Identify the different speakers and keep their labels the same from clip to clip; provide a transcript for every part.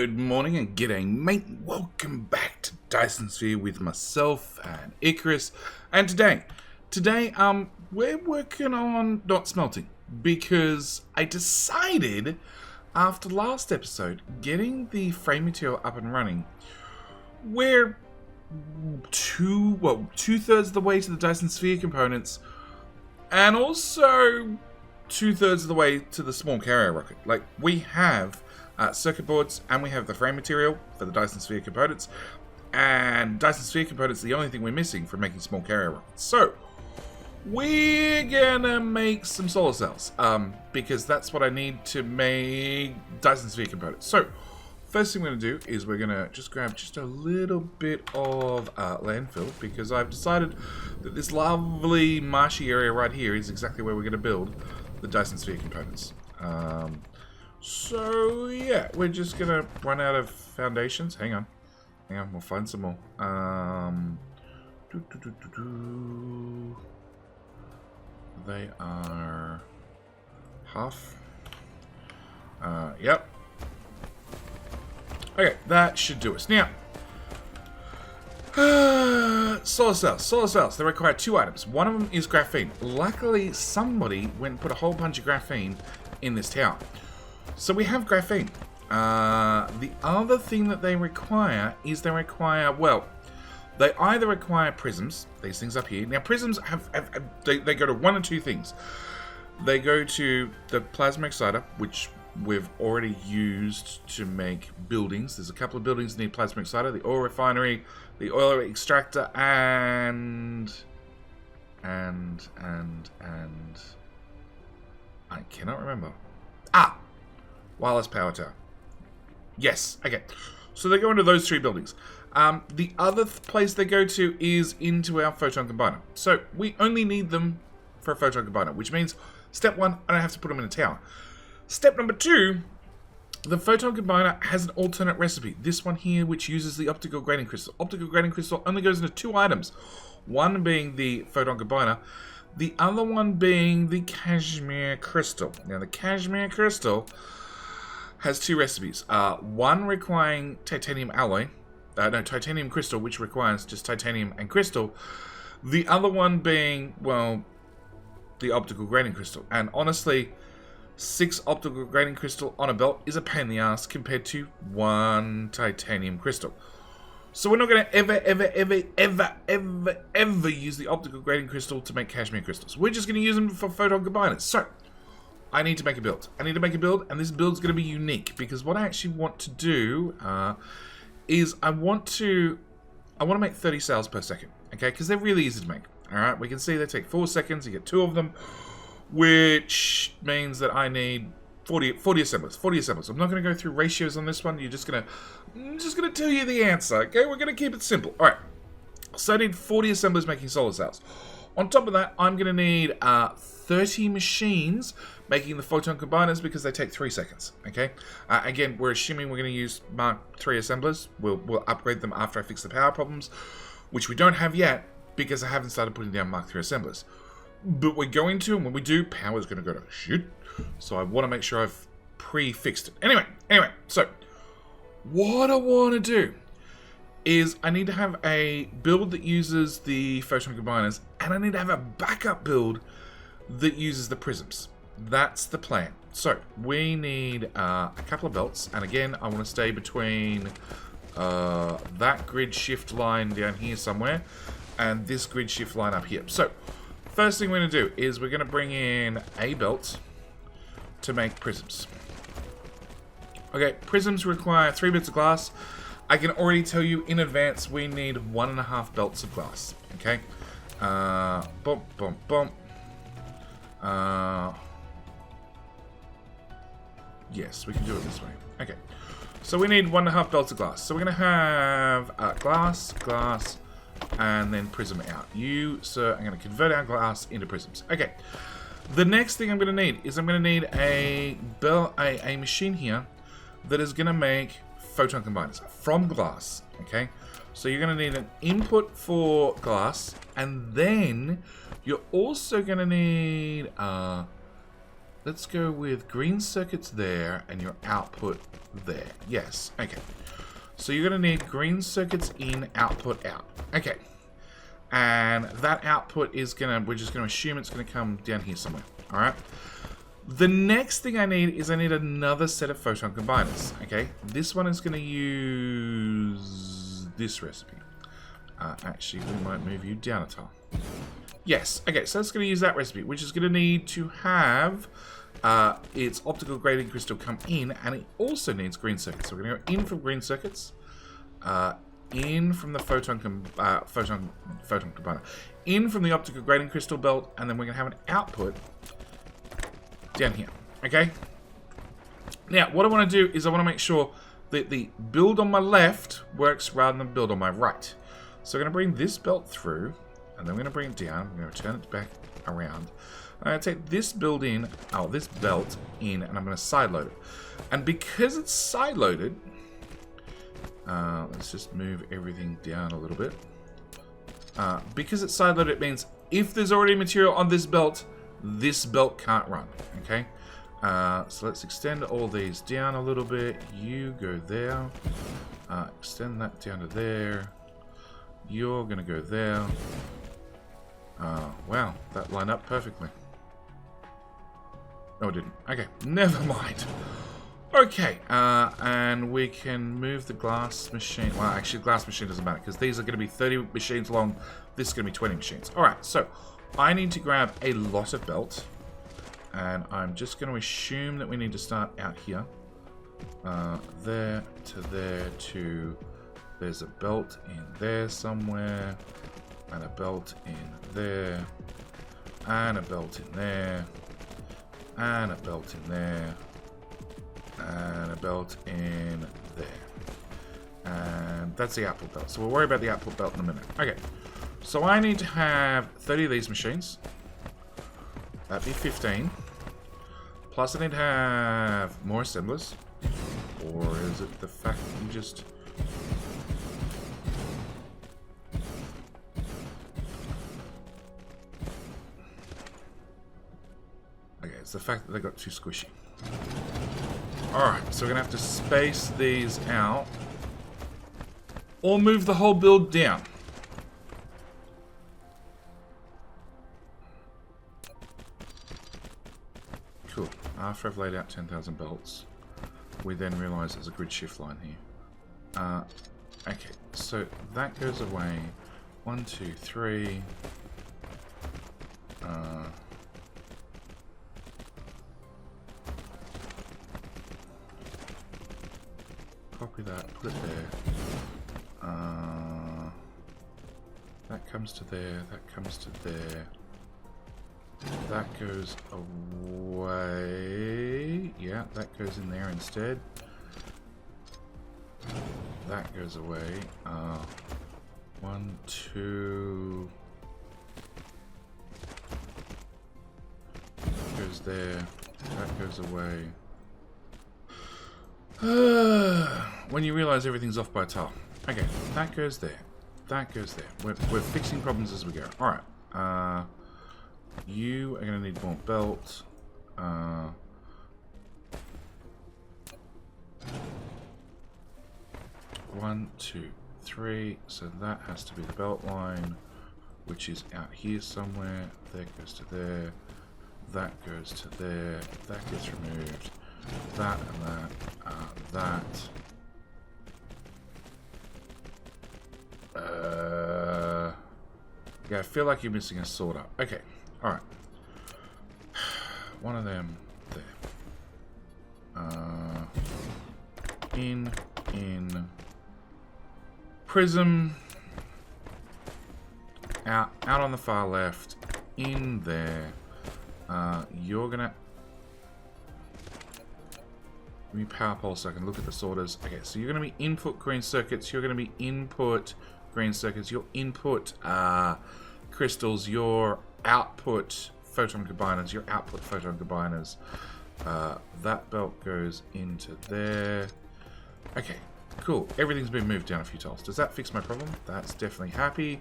Speaker 1: Good morning and g'day, mate. Welcome back to Dyson Sphere with myself and Icarus. And today, we're working on not smelting because I decided after last episode, getting the frame material up and running, we're two-thirds of the way to the Dyson Sphere components, and also two-thirds of the way to the small carrier rocket. Like, we have circuit boards, and we have the frame material for the Dyson Sphere components. And Dyson Sphere components are the only thing we're missing for making small carrier rockets. So, we're gonna make some solar cells, because that's what I need to make Dyson Sphere components. So, first thing we're gonna do is we're gonna just grab just a little bit of landfill, because I've decided that this lovely marshy area right here is exactly where we're gonna build the Dyson Sphere components. So, yeah, we're just going to run out of foundations. Hang on, we'll find some more. They are half. Yep. Okay, that should do us. Now, solar cells. They require two items. One of them is graphene. Luckily, somebody went and put a whole bunch of graphene in this tower. So we have graphene. The other thing that they require is they either require prisms, these things up here. Now prisms they go to one or two things. They go to the plasma exciter, which we've already used to make buildings. There's a couple of buildings that need plasma exciter, the oil refinery, the oil extractor, and I cannot remember. Wireless power tower. Yes, okay. So they go into those three buildings. The other place they go to is into our photon combiner. So we only need them for a photon combiner, which means step one, I don't have to put them in a tower. Step number two, the photon combiner has an alternate recipe. This one here, which uses the optical grading crystal. Optical grading crystal only goes into two items. One being the photon combiner, the other one being the cashmere crystal. Now the cashmere crystal has two recipes. One requiring titanium alloy. Titanium crystal, which requires just titanium and crystal. The other one being, well, the optical grading crystal. And honestly, 6 optical grading crystal on a belt is a pain in the ass compared to 1 titanium crystal. So we're not going to ever use the optical grading crystal to make cashmere crystals. We're just going to use them for photon combiners. So I need to make a build. And this build's going to be unique, because what I actually want to do is I want to make 30 cells per second, okay? Because they're really easy to make. All right, we can see they take 4 seconds. You get 2 of them, which means that I need 40 assemblers. 40 assemblers. I'm not going to go through ratios on this one. I'm just going to tell you the answer, okay? We're going to keep it simple. All right. So I need 40 assemblers making solar cells. On top of that, I'm going to need 30 machines making the photon combiners, because they take 3 seconds, okay? Again, we're assuming we're going to use Mark III assemblers. We'll upgrade them after I fix the power problems, which we don't have yet, because I haven't started putting down Mark III assemblers. But we're going to, and when we do, power is going to go to shit. So I want to make sure I've pre-fixed it. Anyway, so what I want to do is I need to have a build that uses the photon combiners, and I need to have a backup build that uses the prisms. That's the plan. So we need a couple of belts, and again, I want to stay between that grid shift line down here somewhere and this grid shift line up here. So first thing we're going to do is we're going to bring in a belt to make prisms. Okay, prisms require 3 bits of glass. I can already tell you in advance we need 1.5 belts of glass. Okay, yes, we can do it this way. Okay, so we need 1.5 belts of glass. So we're going to have glass, and then prism out. You, sir, I'm going to convert our glass into prisms. Okay, the next thing I'm going to need is a machine here that is going to make photon combiners from glass. Okay, so you're going to need an input for glass, and then you're also going to need let's go with green circuits there and your output there. Yes, okay. So you're going to need green circuits in, output out. Okay. And that output is going to, we're just going to assume it's going to come down here somewhere. All right. The next thing I need is I need another set of photon combiners. Okay. This one is going to use this recipe. Actually, we might move you down a tile. Yes. Okay. So it's going to use that recipe, which is going to need to have its optical gradient crystal come in, and it also needs green circuits. So we're going to go in from green circuits, in from the photon combiner, in from the optical gradient crystal belt, and then we're going to have an output down here. Okay. Now, what I want to do is I want to make sure that the build on my left works rather than build on my right. So I'm going to bring this belt through, and then I'm going to bring it down. I'm going to turn it back around. I'm going to take this build in, this belt in, and I'm going to sideload it. And because it's sideloaded, let's just move everything down a little bit. Because it's sideloaded, it means if there's already material on this belt can't run. Okay. So let's extend all these down a little bit. You go there. Extend that down to there. You're going to go there. Wow, that lined up perfectly. No, it didn't. Okay, never mind. Okay, and we can move the glass machine. Well, actually, the glass machine doesn't matter because these are going to be 30 machines long. This is going to be 20 machines. All right, so I need to grab a lot of belt, and I'm just going to assume that we need to start out here. There to there to... There's a belt in there somewhere, and a belt in there, and a belt in there, and a belt in there, and a belt in there. And that's the output belt. So we'll worry about the output belt in a minute. Okay, so I need to have 30 of these machines. That'd be 15. Plus I need to have more assemblers. Or is it the fact that you just... It's the fact that they got too squishy. Alright, so we're going to have to space these out. Or move the whole build down. Cool. After I've laid out 10,000 belts, we then realise there's a grid shift line here. Okay, so that goes away. 1, 2, 3. Copy that, put it there. That comes to there, that comes to there. That goes away. Yeah, that goes in there instead. That goes away. 1, 2. That goes there. That goes away. When you realise everything's off by a tile. Okay, that goes there. That goes there. We're fixing problems as we go. Alright. You are going to need more belt. 1, 2, 3. So that has to be the belt line, which is out here somewhere. That goes to there. That goes to there. That gets removed. That and that. That. Yeah, I feel like you're missing a sort up. Okay, alright. One of them there. In. Prism. Out on the far left. In there. You're gonna... Let me power pole so I can look at the sorters. Okay, so you're going to be input green circuits. You're going to be input green circuits. Your input crystals. Your output photon combiners. Your output photon combiners. That belt goes into there. Okay, cool. Everything's been moved down a few tiles. Does that fix my problem? That's definitely happy.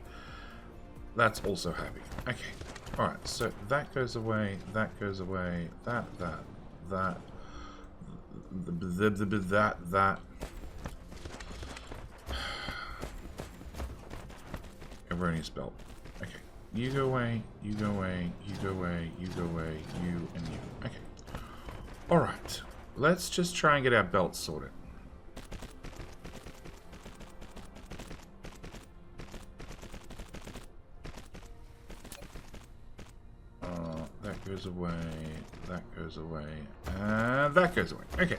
Speaker 1: That's also happy. Okay. Alright, so that goes away, that goes away, that. Erroneous belt. Okay. You go away, you go away, you go away, you go away, you and you. Okay. Alright. Let's just try and get our belts sorted. That goes away, that goes away, and that goes away. Okay.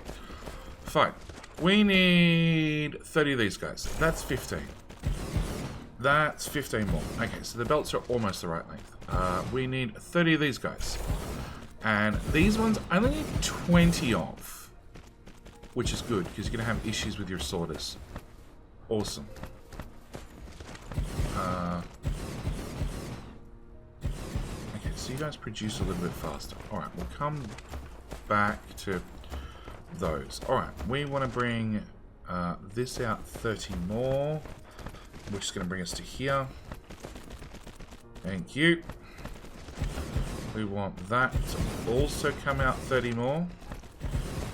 Speaker 1: Fine. We need 30 of these guys. That's 15. That's 15 more. Okay, so the belts are almost the right length. We need 30 of these guys. And these ones I only need 20 of. Which is good, because you're going to have issues with your sorters. Awesome. Okay, so you guys produce a little bit faster. Alright, we'll come back to those. Alright, we want to bring this out 30 more. Which is going to bring us to here. Thank you. We want that to also come out 30 more.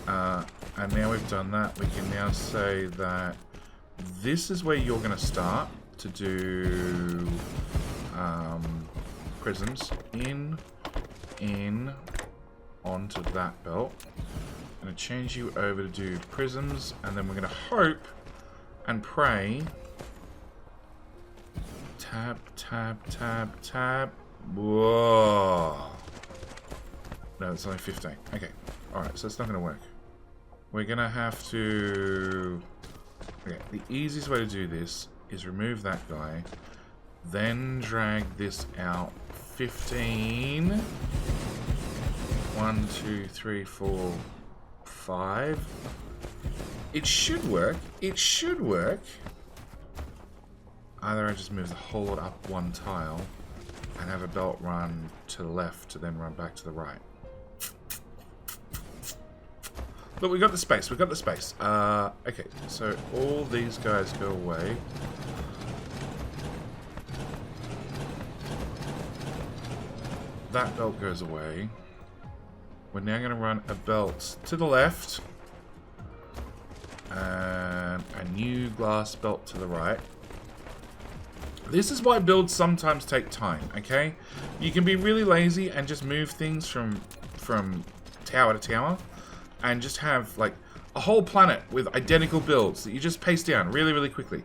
Speaker 1: And now we've done that, we can now say that this is where you're going to start to do prisms in, onto that belt. I'm going to change you over to do prisms, and then we're going to hope and pray. Tab, tab, tab, tab. Whoa. No, it's only 15. Okay. Alright, so it's not going to work. We're going to have to... Okay, the easiest way to do this is remove that guy. Then drag this out 15. 1, 2, 3, 4, 5. It should work. It should work. Either I just move the whole lot up one tile and have a belt run to the left to then run back to the right. But we got the space, we got the space. Okay, so all these guys go away. That belt goes away. We're now going to run a belt to the left. And a new glass belt to the right. This is why builds sometimes take time, okay? You can be really lazy and just move things from tower to tower and just have like a whole planet with identical builds that you just paste down really, really quickly.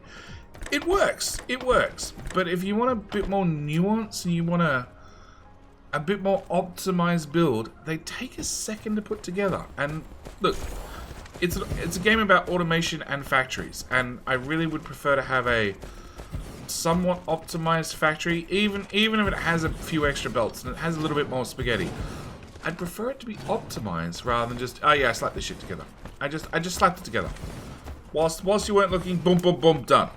Speaker 1: It works. It works. But if you want a bit more nuance and you want a bit more optimized build, they take a second to put together. And look, it's a game about automation and factories, and I really would prefer to have a somewhat optimized factory, even if it has a few extra belts and it has a little bit more spaghetti. I'd prefer it to be optimized rather than just, oh yeah, I slapped this shit together. I just slapped it together. Whilst you weren't looking, boom, boom, boom, done.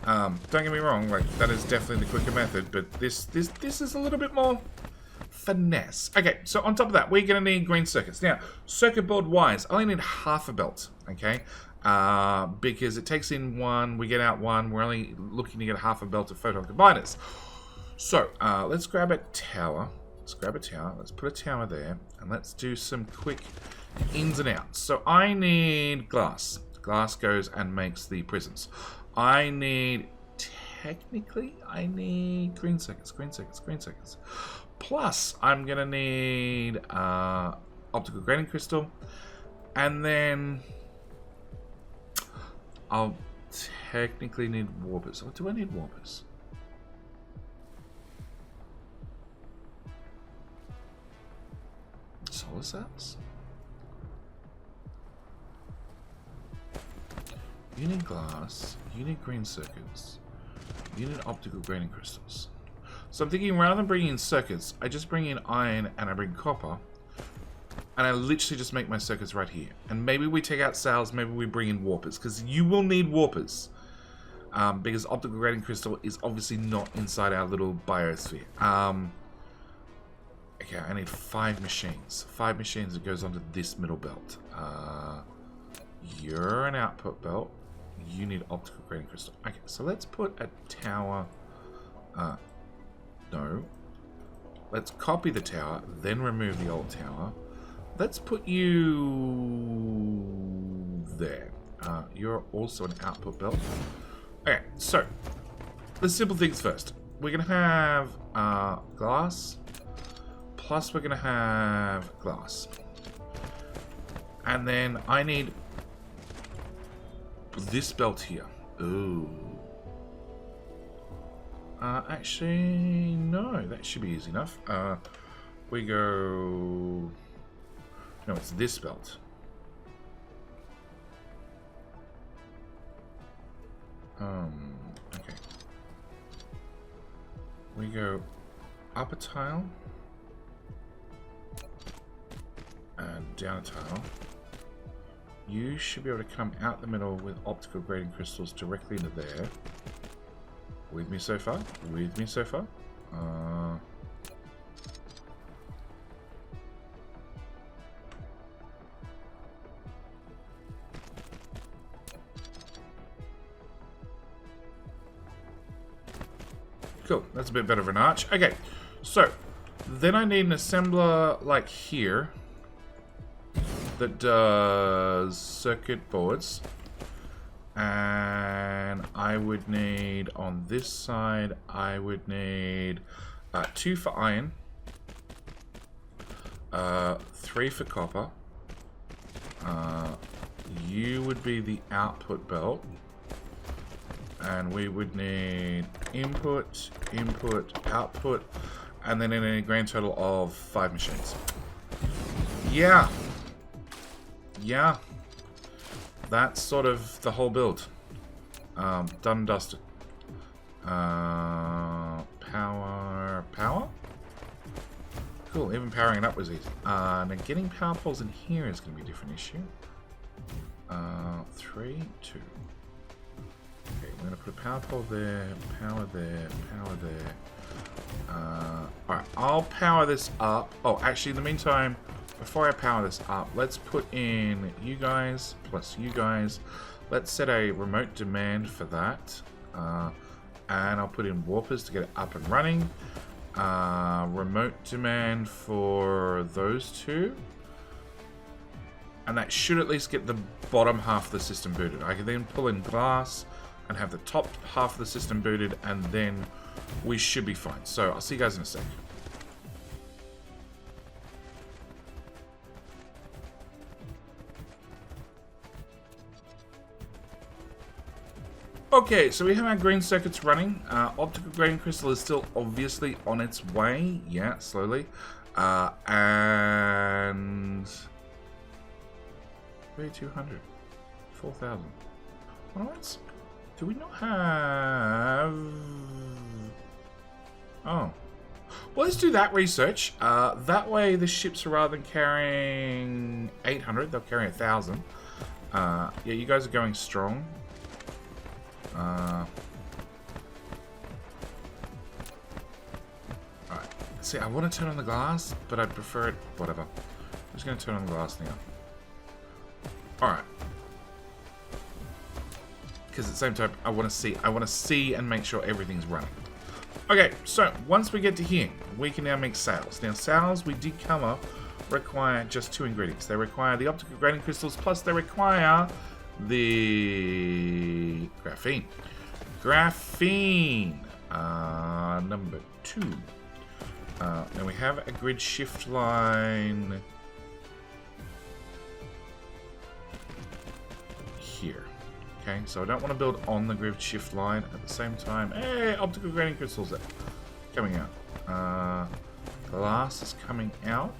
Speaker 1: Don't get me wrong, like that is definitely the quicker method, but this is a little bit more finesse. Okay, so on top of that, we're gonna need green circuits. Now, circuit board wise, I only need half a belt, okay? Because it takes in one, we get out one, we're only looking to get half a belt of photon combiners. So, let's grab a tower. Let's grab a tower, let's put a tower there, and let's do some quick ins and outs. So I need glass. Glass goes and makes the prisms. I need, technically, I need green circuits, green circuits, green circuits. Plus, I'm going to need optical grading crystal, and then I'll technically need warpers. What do I need warpers? Solar cells? You need glass, you need green circuits, you need optical grading crystals. So I'm thinking rather than bringing in circuits, I just bring in iron and I bring copper. And I literally just make my circuits right here. And maybe we take out cells, maybe we bring in warpers. Because you will need warpers. Because optical grading crystal is obviously not inside our little biosphere. Okay, I need 5 machines. 5 machines that goes onto this middle belt. You're an output belt. You need optical grading crystal. Okay, so let's put a tower... no. Let's copy the tower, then remove the old tower. Let's put you there. You're also an output belt. Okay, so the simple things first. We're going to have glass, plus we're going to have glass. And then I need this belt here. Ooh. Actually, no, that should be easy enough. We go... No, it's this belt. Okay. We go up a tile. And down a tile. You should be able to come out the middle with optical grading crystals directly into there. With me so far? With me so far? Cool, that's a bit better of an arch. Okay, so then I need an assembler like here that does circuit boards. And I would need, on this side, I would need 2 for iron, 3 for copper. You would be the output belt. And we would need input, input, output, and then in a grand total of 5 machines. Yeah. Yeah. That's sort of the whole build. Done and dusted. Power. Cool, even powering it up was easy. Now getting power poles in here is going to be a different issue. 3, 2. Okay, we're going to put a power pole there, power there, power there. Alright, I'll power this up. Oh, actually, in the meantime, before I power this up, let's put in you guys plus you guys. Let's set a remote demand for that. And I'll put in warpers to get it up and running. Remote demand for those two. And that should at least get the bottom half of the system booted. I can then pull in glass and have the top half of the system booted, and then we should be fine. So I'll see you guys in a sec. Okay, so we have our green circuits running. Optical grading crystal is still obviously on its way. Yeah, slowly. And 3,200, 4,000. What? Do we not have... Oh. Well, let's do that research. That way the ships, rather than carrying 800, they'll carry 1,000. Yeah, you guys are going strong. Alright. See, I want to turn on the glass, but I prefer it... Whatever. I'm just going to turn on the glass now. Alright. Because at the same time, I want to see and make sure everything's running. Okay, so once we get to here, we can now make sails. Now, sails, we did cover, require just 2 ingredients. They require the optical grading crystals, plus they require the graphene. Graphene, number 2. Now we have a grid shift line here. Okay, so I don't want to build on the grid shift line at the same time. Hey, optical grading crystals are coming out. Glass is coming out.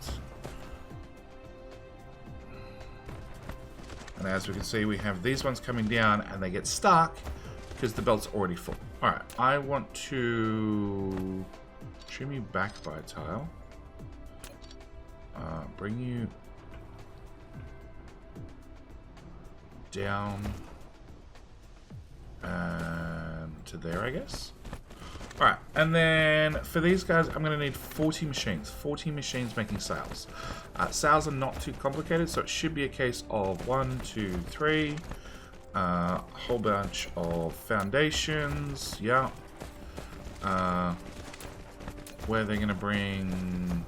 Speaker 1: And as we can see, we have these ones coming down and they get stuck because the belt's already full. Alright, I want to trim you back by a tile. Bring you down to there, I guess. Alright, and then for these guys, I'm going to need 40 machines. 40 machines making sails. Sails are not too complicated, so it should be a case of 1, 2, 3. A whole bunch of foundations. Yeah. where they're going to bring...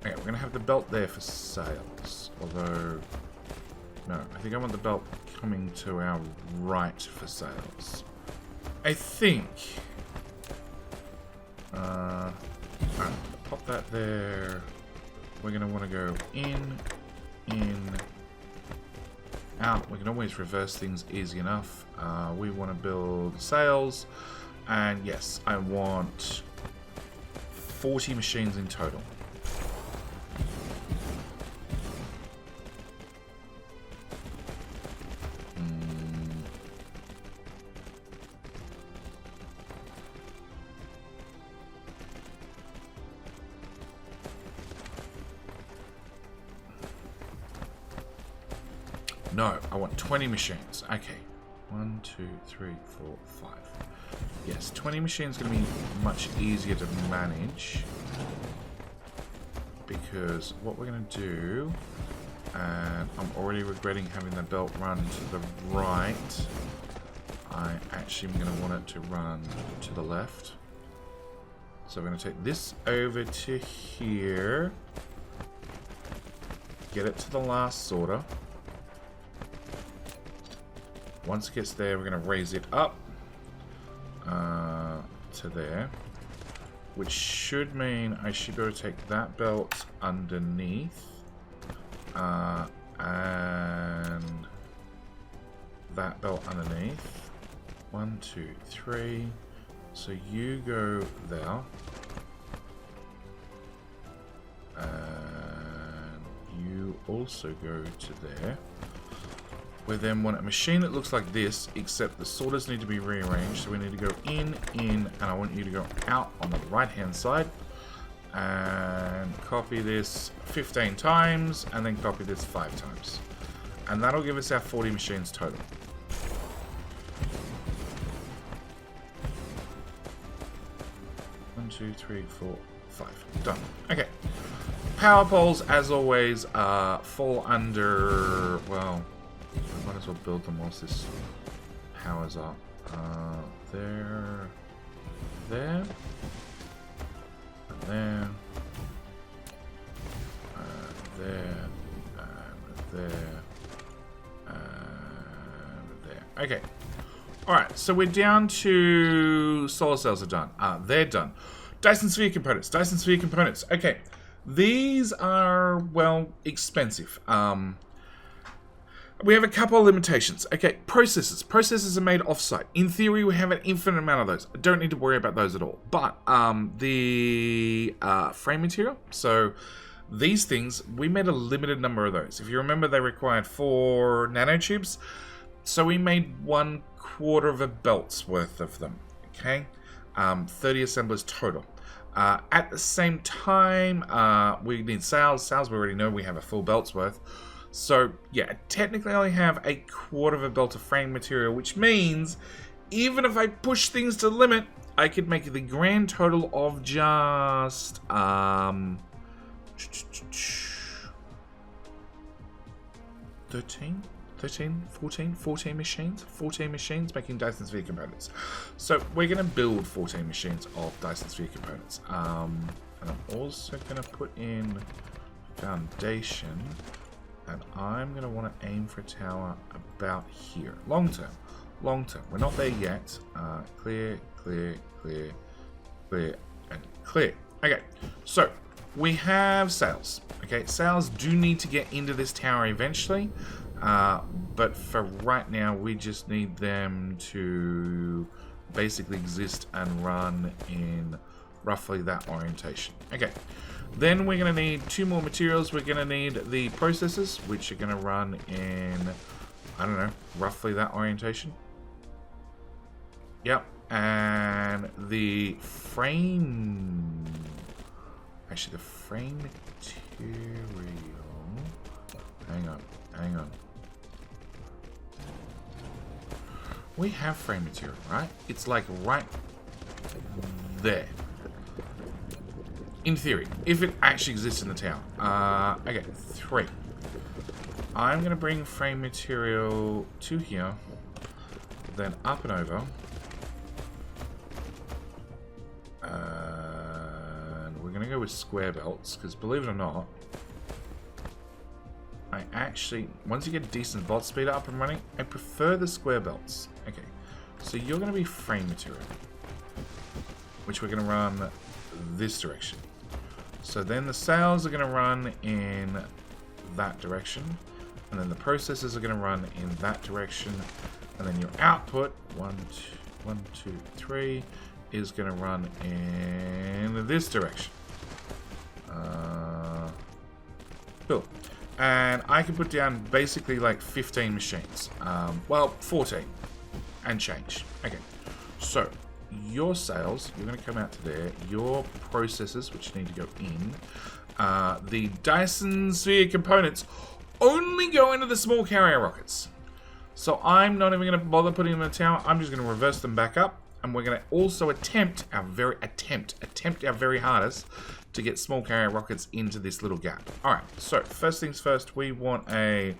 Speaker 1: Okay, we're going to have the belt there for sails. Although... No, I think I want the belt coming to our right for sails. I think... Alright, pop that there. We're going to want to go in, out. We can always reverse things easy enough. We want to build sails. And yes, I want 40 machines in total. No, I want 20 machines. Okay. 1, 2, 3, 4, 5. Yes, 20 machines is going to be much easier to manage. Because what we're going to do... And I'm already regretting having the belt run to the right. I actually am going to want it to run to the left. So we're going to take this over to here. Get it to the last sorter. Once it gets there, we're going to raise it up to there, which should mean I should be able to take that belt underneath and that belt underneath. 1, 2, 3. So you go there, and you also go to there. We then want a machine that looks like this, except the sorters need to be rearranged. So we need to go in, and I want you to go out on the right-hand side. And copy this 15 times, and then copy this 5 times. And that'll give us our 40 machines total. One, 2, 3, 4, 5. Done. Okay. Power poles, as always, fall under, well... I might as well build them whilst this powers up. There, and there, and there. Okay. Alright, so we're down to solar cells are done. They're done. Dyson Sphere components. Dyson Sphere components. Okay. These are, well, expensive. We have a couple of limitations. Okay, processors. Processors are made off-site. In theory, we have an infinite amount of those. I don't need to worry about those at all. But the frame material, so these things, we made a limited number of those. If you remember, they required 4 nanotubes. So we made 1/4 of a belt's worth of them. Okay, 30 assemblers total. At the same time, we need sails. Sails, we already know we have a full belt's worth. So, yeah, technically I only have 1/4 of a belt of frame material, which means even if I push things to the limit, I could make the grand total of just 14 machines? 14 machines making Dyson Sphere components. So we're going to build 14 machines of Dyson Sphere components. And I'm also going to put in foundation. And I'm going to want to aim for a tower about here. Long term. Long term. We're not there yet. Clear, clear, clear, clear, and clear. Okay. So, we have sails. Okay. Sails do need to get into this tower eventually. But for right now, we just need them to basically exist and run in roughly that orientation. Okay. Then we're going to need 2 more materials. We're going to need the processors, which are going to run in, I don't know, roughly that orientation. Yep. And the frame... Actually, the frame material... Hang on. We have frame material, right? It's like right there. In theory, if it actually exists in the tower. Okay, 3. I'm going to bring frame material to here, then up and over, to go with square belts, because believe it or not, I actually, once you get decent bot speed up and running, I prefer the square belts. Okay, so you're going to be frame material, which we're going to run this direction. So then the sails are going to run in that direction, and then the processors are going to run in that direction, and then your output, 1, 2, 3, is going to run in this direction. Cool. And I can put down basically like 15 machines. Well, 14 and change. Okay. So your sails, you're going to come out to there. Your processors, which need to go in. The Dyson Sphere components only go into the small carrier rockets. So I'm not even going to bother putting them in the tower. I'm just going to reverse them back up. And we're going to also attempt our very hardest to get small carrier rockets into this little gap. Alright, so first things first, we want a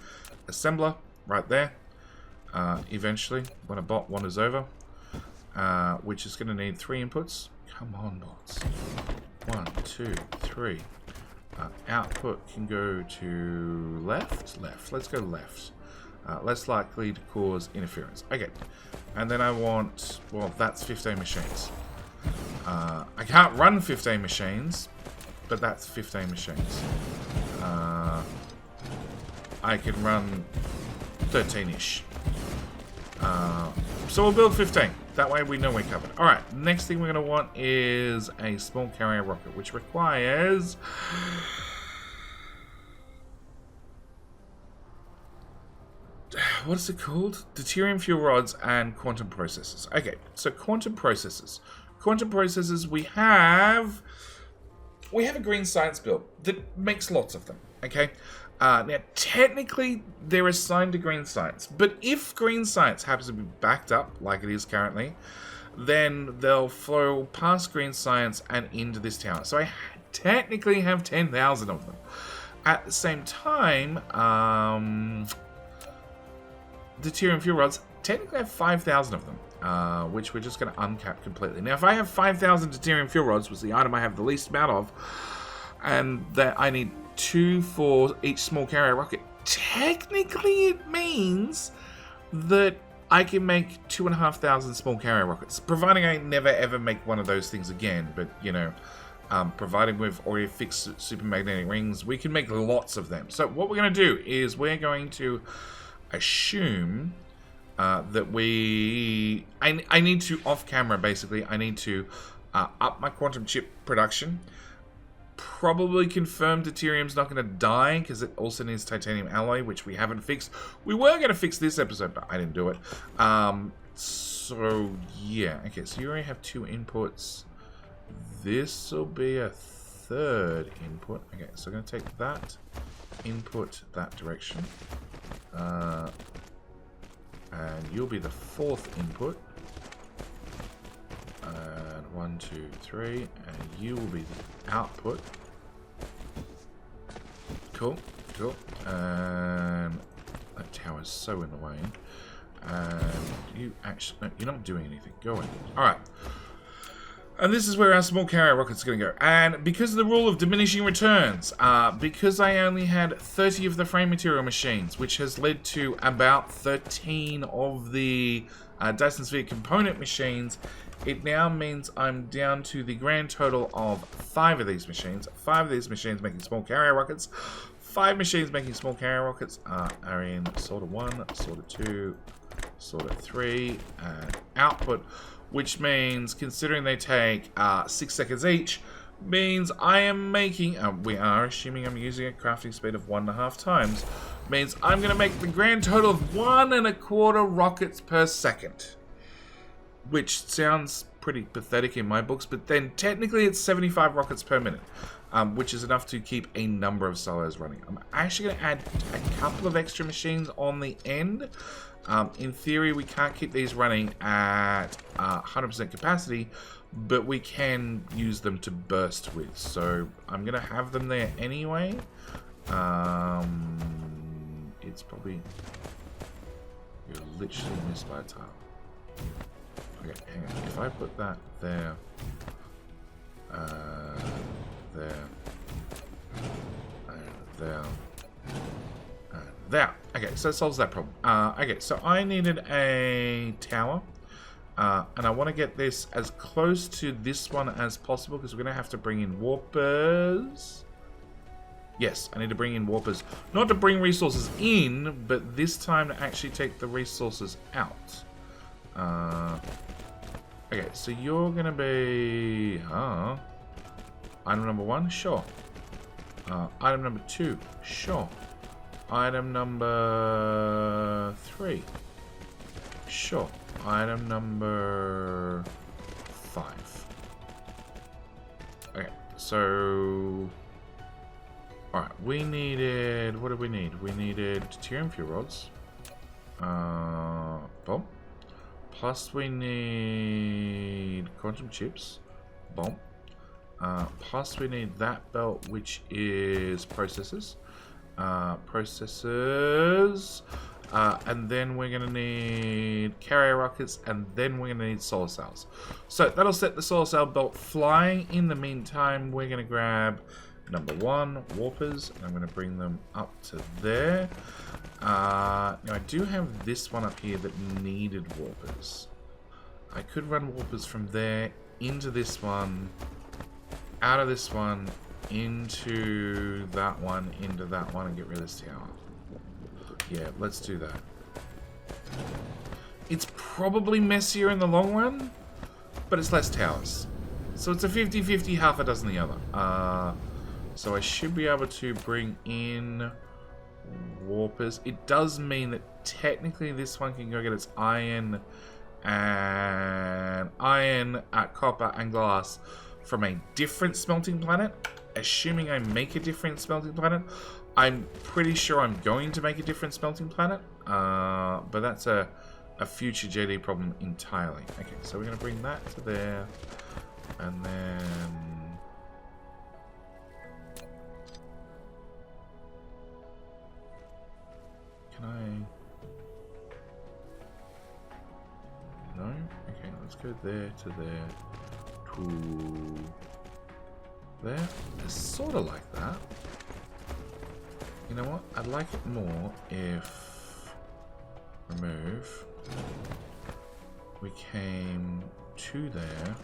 Speaker 1: assembler right there. Eventually, when a bot wanders over, which is going to need 3 inputs. Come on, bots. 1, 2, 3. Output can go to left. Let's go left. Less likely to cause interference. Okay. And then I want, well, that's 15 machines. I can't run 15 machines, but that's 15 machines. I can run 13-ish. So we'll build 15. That way we know we're covered. Alright, next thing we're going to want is a small carrier rocket, which requires... what is it called? Deuterium fuel rods and quantum processors. Okay, so quantum processors. Quantum processors, we have a green science build that makes lots of them. Okay, now technically they're assigned to green science, but if green science happens to be backed up like it is currently, then they'll flow past green science and into this tower. So I technically have 10,000 of them. At the same time, deuterium fuel rods, technically I have 5,000 of them, which we're just going to uncap completely. Now, if I have 5,000 deuterium fuel rods, which is the item I have the least amount of, and that I need 2 for each small carrier rocket, technically it means that I can make 2,500 small carrier rockets, providing I never ever make one of those things again. But, you know, providing we've already fixed supermagnetic rings, we can make lots of them. So what we're going to do is we're going to assume that I need to, off camera basically, I need to up my quantum chip production. Probably confirm deuterium's not going to die because it also needs titanium alloy, which we haven't fixed. We were going to fix this episode, but I didn't do it. So yeah, okay, so you already have 2 inputs. This will be a 3rd input. Okay, so I'm going to take that input that direction. And you'll be the 4th input. And 1, 2, 3, and you will be the output. Cool, cool. And that tower's so in the way. And you actually, no, you're not doing anything. Go away. Alright. And this is where our small carrier rocket's going to go. And because of the rule of diminishing returns, because I only had 30 of the frame material machines, which has led to about 13 of the Dyson Sphere component machines, it now means I'm down to the grand total of 5 of these machines. 5 of these machines making small carrier rockets. 5 machines making small carrier rockets are in sorter 1, sorter 2, sorter 3, and output. Which means, considering they take 6 seconds each, means I am making, we are assuming I'm using a crafting speed of 1.5 times, means I'm going to make the grand total of 1.25 rockets per second. Which sounds pretty pathetic in my books, but then technically it's 75 rockets per minute, which is enough to keep a number of silos running. I'm actually going to add a couple of extra machines on the end. In theory, we can't keep these running at 100% capacity, but we can use them to burst with. So I'm going to have them there anyway. It's probably... You're literally missed by a tile. Okay, hang on. If I put that there, there. And there. And there. Okay, so it solves that problem. Okay, so I needed a tower. And I want to get this as close to this one as possible because we're going to have to bring in warpers. Yes, I need to bring in warpers. Not to bring resources in, but this time to actually take the resources out. Okay, so you're going to be... item number 1? Sure. Item number 2? Sure. Item number 3? Sure. Item number 5. Okay, so... Alright, we needed... What did we need? We needed deuterium fuel rods. Bomb. Plus we need quantum chips. Bomb. Plus we need that belt, which is processors. And then we're going to need carrier rockets, and then we're going to need solar cells. So that'll set the solar cell belt flying. In the meantime, we're going to grab number 1, warpers, and I'm going to bring them up to there. Now I do have this one up here that needed warpers. I could run warpers from there into this one, out of this one, into that one, and get rid of this tower. Yeah, let's do that. It's probably messier in the long run, but it's less towers. So it's a 50-50, half a dozen the other. So I should be able to bring in warpers. It does mean that technically this one can go get its iron, copper, and glass from a different smelting planet. Assuming I make a different smelting planet. I'm pretty sure I'm going to make a different smelting planet, but that's a future JD problem entirely. Okay, so we're going to bring that to there, and then... Can I... No? Okay, let's go there to there to there. It's sort of like that. You know what? I'd like it more if remove. We came to there.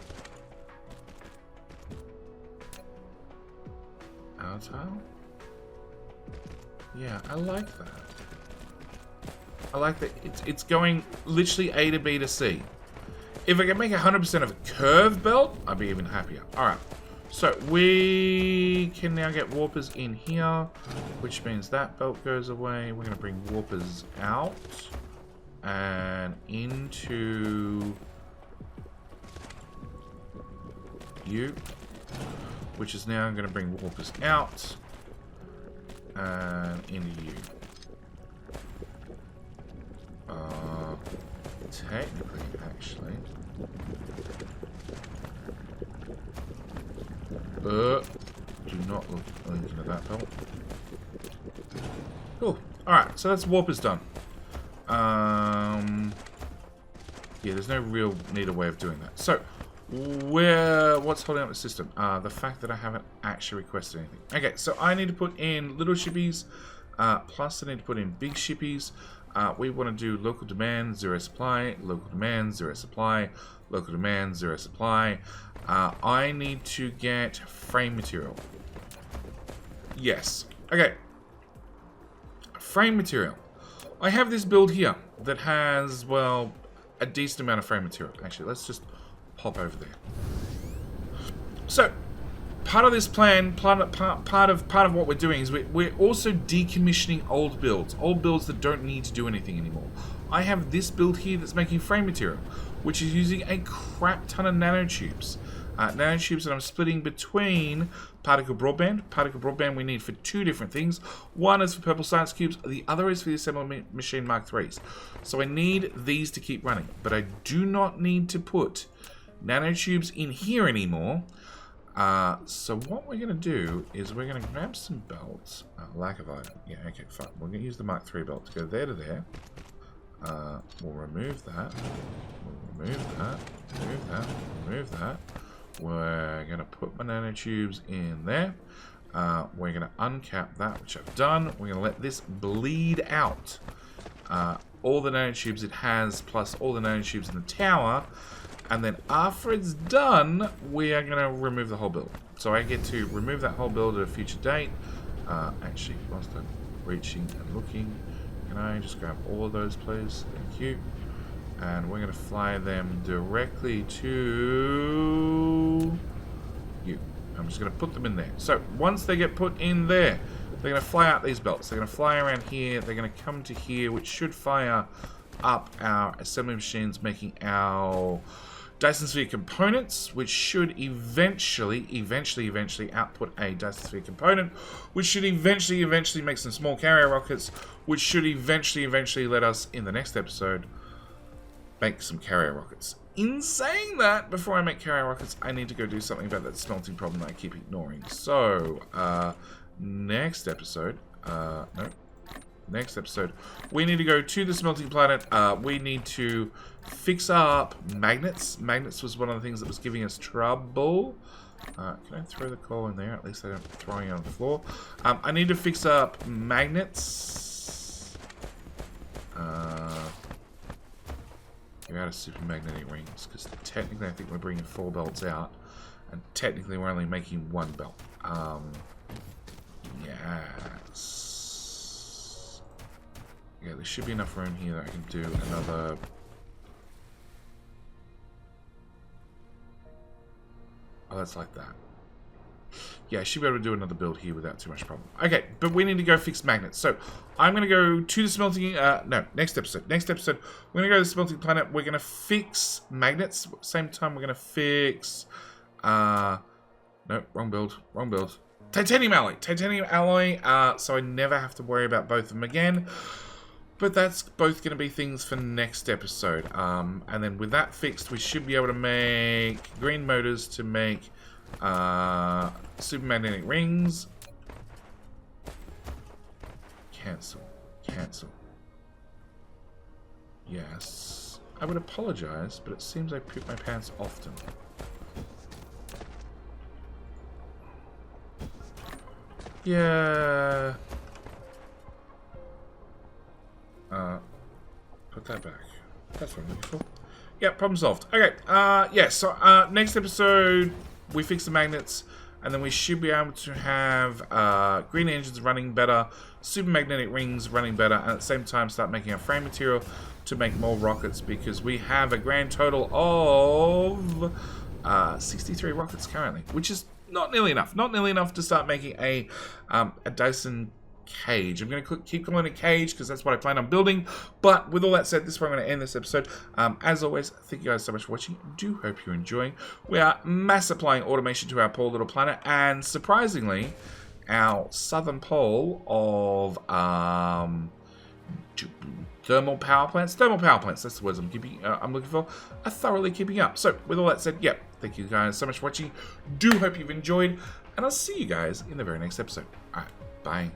Speaker 1: Our tile? Yeah, I like that. I like that it's going literally A to B to C. If I can make 100% of a curved belt, I'd be even happier. Alright. So we can now get warpers in here, which means that belt goes away. We're going to bring warpers out and into you, which is now going to bring warpers out and into you. Technically, actually. Do not look into that belt. Cool. Alright, so that's warpers done. Yeah, there's no real neater way of doing that. So, what's holding up the system? The fact that I haven't actually requested anything. Okay, so I need to put in little shippies, plus I need to put in big shippies. We want to do local demand, 0 supply, local demand, 0 supply, local demand, 0 supply. I need to get frame material. Yes. Okay. Frame material. I have this build here that has, well, a decent amount of frame material. Actually, let's just pop over there. So, part of this plan, part of what we're doing is we're also decommissioning old builds that don't need to do anything anymore. I have this build here that's making frame material, which is using a crap ton of nanotubes. Nanotubes that I'm splitting between particle broadband. Particle broadband we need for 2 different things. One is for purple science cubes, the other is for the assembly machine Mark IIIs. So I need these to keep running, but I do not need to put nanotubes in here anymore. So what we're going to do is we're going to grab some belts. Lack of item. Yeah, okay, fine. We're going to use the Mark III belt to go there to there. We'll remove that. We'll remove that. Remove that. Remove that. We're going to put my nanotubes in there. We're going to uncap that, which I've done. We're going to let this bleed out all the nanotubes it has, plus all the nanotubes in the tower. And then after it's done, we are going to remove the whole build. So I get to remove that whole build at a future date. Actually, whilst I'm reaching and looking, can I just grab all of those, please? Thank you. And we're going to fly them directly to you. I'm just going to put them in there. So once they get put in there, they're going to fly out these belts. They're going to fly around here. They're going to come to here, which should fire up our assembly machines, making our Dyson Sphere components, which should eventually output a Dyson Sphere component, which should eventually make some small carrier rockets, which should eventually let us, in the next episode, make some carrier rockets. In saying that, before I make carrier rockets, I need to go do something about that smelting problem that I keep ignoring. So, next episode, we need to go to the smelting planet. We need to fix up magnets. Magnets was one of the things that was giving us trouble. Can I throw the coal in there? At least I don't throw it on the floor. I need to fix up magnets. You're out of supermagnetic rings, because technically I think we're bringing 4 belts out, and technically we're only making 1 belt. Yes. Yeah, there should be enough room here that I can do another. Oh, that's like that. Yeah, I should be able to do another build here without too much problem. Okay, but we need to go fix magnets. So, I'm going to go to the smelting... next episode. Next episode, we're going to go to the smelting planet. We're going to fix magnets. Same time, we're going to fix... no, wrong build. Wrong build. Titanium alloy. Titanium alloy, so I never have to worry about both of them again. But that's both going to be things for next episode. And then with that fixed, we should be able to make green motors to make... supermagnetic rings. Cancel. Yes. I would apologize, but it seems I poop my pants often. Yeah. Put that back. That's what I'm looking for. Yeah, problem solved. Okay, yeah, so next episode we fix the magnets, and then we should be able to have green engines running better, supermagnetic rings running better, and at the same time start making our frame material to make more rockets, because we have a grand total of 63 rockets currently, which is not nearly enough. Not nearly enough to start making a Dyson cage. I'm going to keep calling it cage because that's what I plan on building. But with all that said, this is where I'm going to end this episode. As always, thank you guys so much for watching. I do hope you're enjoying. We are mass applying automation to our poor little planet, and surprisingly, our southern pole of thermal power plants, that's the words I'm looking for, are thoroughly keeping up. So with all that said, yeah, thank you guys so much for watching. Do hope you've enjoyed, and I'll see you guys in the very next episode. All right, bye.